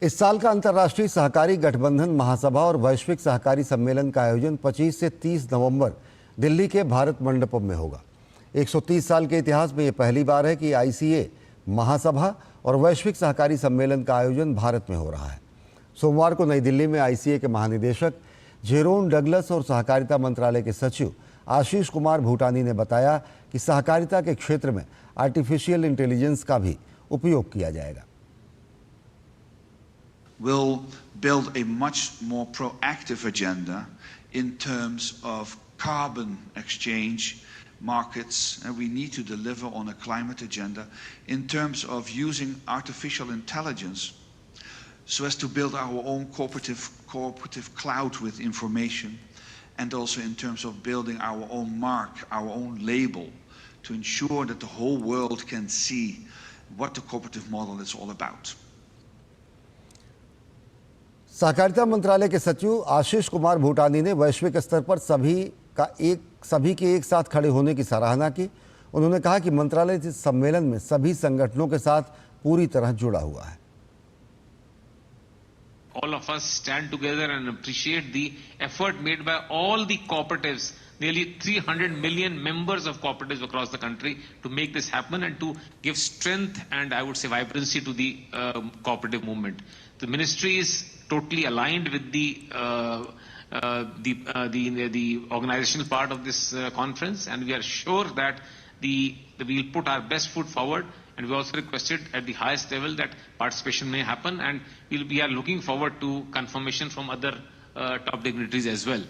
इस साल का अंतर्राष्ट्रीय सहकारी गठबंधन महासभा और वैश्विक सहकारी सम्मेलन का आयोजन 25 से 30 नवंबर दिल्ली के भारत मंडपम में होगा। 130 साल के इतिहास में यह पहली बार है कि आईसीए महासभा और वैश्विक सहकारी सम्मेलन का आयोजन भारत में हो रहा है। सोमवार को नई दिल्ली में आईसीए के महानिदेशक जेरोन डगलस और सहकारिता मंत्रालय के सचिव आशीष कुमार भूटानी ने बताया कि सहकारिता के क्षेत्र में आर्टिफिशियल इंटेलिजेंस का भी उपयोग किया जाएगा। Will build a much more proactive agenda in terms of carbon exchange markets, and we need to deliver on a climate agenda in terms of using artificial intelligence so as to build our own cooperative cloud with information, and also in terms of building our own mark, our own label, to ensure that the whole world can see what the cooperative model is all about. सहकारिता मंत्रालय के सचिव आशीष कुमार भूटानी ने वैश्विक स्तर पर सभी के एक साथ खड़े होने की सराहना की। उन्होंने कहा कि मंत्रालय इस सम्मेलन में सभी संगठनों के साथ पूरी तरह जुड़ा हुआ है। All of us stand together and appreciate the effort made by all the cooperatives, nearly 300 million members of cooperatives across the country, to make this happen and to give strength and, I would say, vibrancy to the cooperative movement. The ministry is totally aligned with the organizational part of this conference, and we are sure that we will put our best foot forward. And we also requested at the highest level that participation may happen, and we are looking forward to confirmation from other top dignitaries as well.